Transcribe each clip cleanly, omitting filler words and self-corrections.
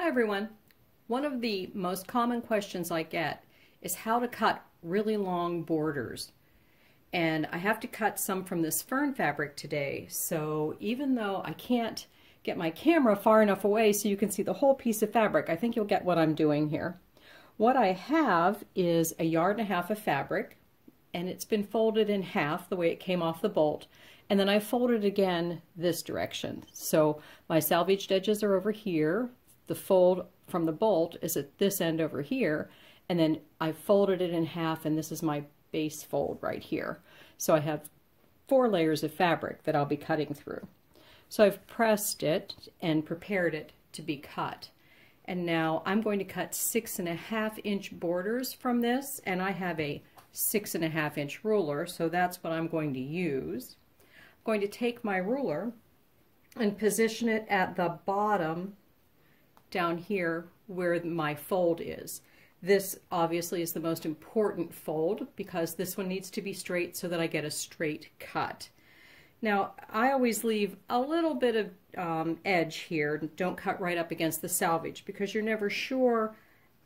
everyone. One of the most common questions I get is how to cut really long borders. And I have to cut some from this fern fabric today, so even though I can't get my camera far enough away so you can see the whole piece of fabric, I think you'll get what I'm doing here. What I have is 1.5 yards of fabric, and it's been folded in half the way it came off the bolt, and then I folded again this direction. So my salvaged edges are over here, the fold from the bolt is at this end over here, and then I folded it in half, and this is my base fold right here. So I have 4 layers of fabric that I'll be cutting through. So I've pressed it and prepared it to be cut. And now I'm going to cut 6.5-inch borders from this, and I have a 6.5-inch ruler, so that's what I'm going to use. I'm going to take my ruler and position it at the bottom down here where my fold is. This obviously is the most important fold because this one needs to be straight so that I get a straight cut. Now I always leave a little bit of edge here. Don't cut right up against the salvage because you're never sure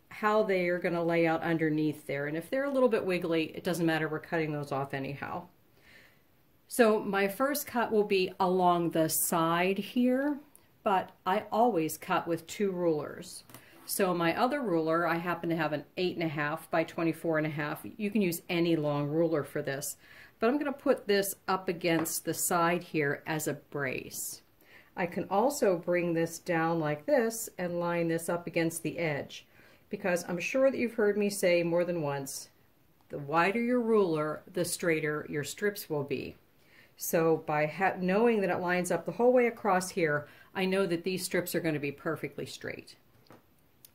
how they are going to lay out underneath there, and if they're a little bit wiggly, it doesn't matter, we're cutting those off anyhow. So my first cut will be along the side here, but I always cut with 2 rulers. So my other ruler, I happen to have an 8.5 by 24.5. You can use any long ruler for this, but I'm going to put this up against the side here as a brace. I can also bring this down like this and line this up against the edge, because I'm sure that you've heard me say more than once, the wider your ruler, the straighter your strips will be. So by knowing that it lines up the whole way across here, I know that these strips are going to be perfectly straight.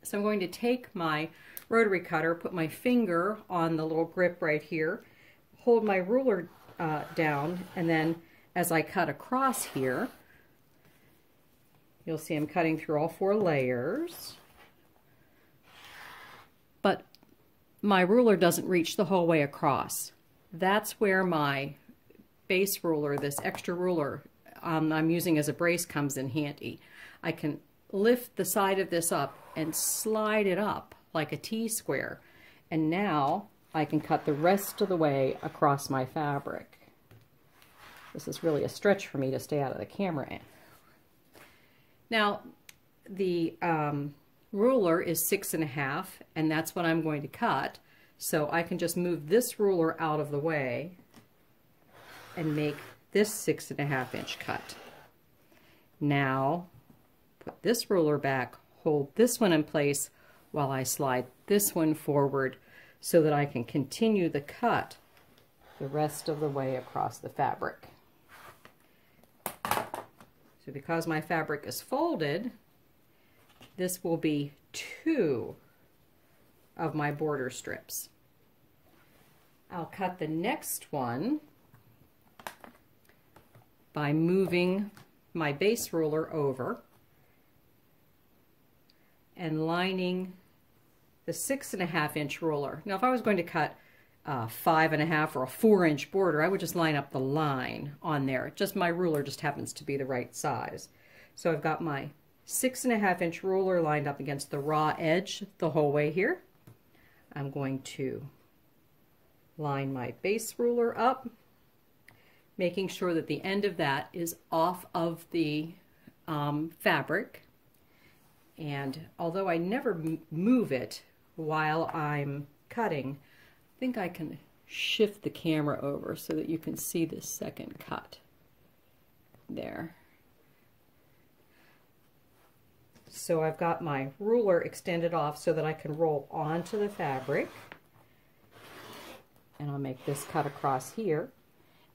So I'm going to take my rotary cutter, put my finger on the little grip right here, hold my ruler down, and then as I cut across here, you'll see I'm cutting through all 4 layers. But my ruler doesn't reach the whole way across. That's where my base ruler, this extra ruler I'm using as a brace, comes in handy. I can lift the side of this up and slide it up like a T-square, and now I can cut the rest of the way across my fabric. This is really a stretch for me to stay out of the camera. Now the ruler is 6.5, and that's what I'm going to cut, so I can just move this ruler out of the way and make this 6.5-inch cut. Now put this ruler back, hold this one in place while I slide this one forward so that I can continue the cut the rest of the way across the fabric. So because my fabric is folded, this will be 2 of my border strips. I'll cut the next one by moving my base ruler over and lining the 6.5-inch ruler. Now if I was going to cut a 5.5 or a 4-inch border, I would just line up the line on there. Just my ruler just happens to be the right size. So I've got my 6.5-inch ruler lined up against the raw edge the whole way here. I'm going to line my base ruler up, making sure that the end of that is off of the fabric. And although I never move it while I'm cutting, I think I can shift the camera over so that you can see this second cut there. So I've got my ruler extended off so that I can roll onto the fabric, and I'll make this cut across here.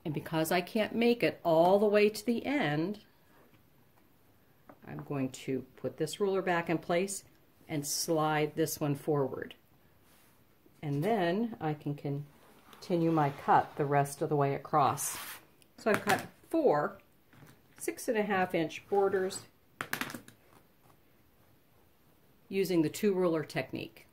And because I can't make it all the way to the end, I'm going to put this ruler back in place and slide this one forward. And then I can continue my cut the rest of the way across. So I've cut 4 6.5-inch borders using the 2 ruler technique.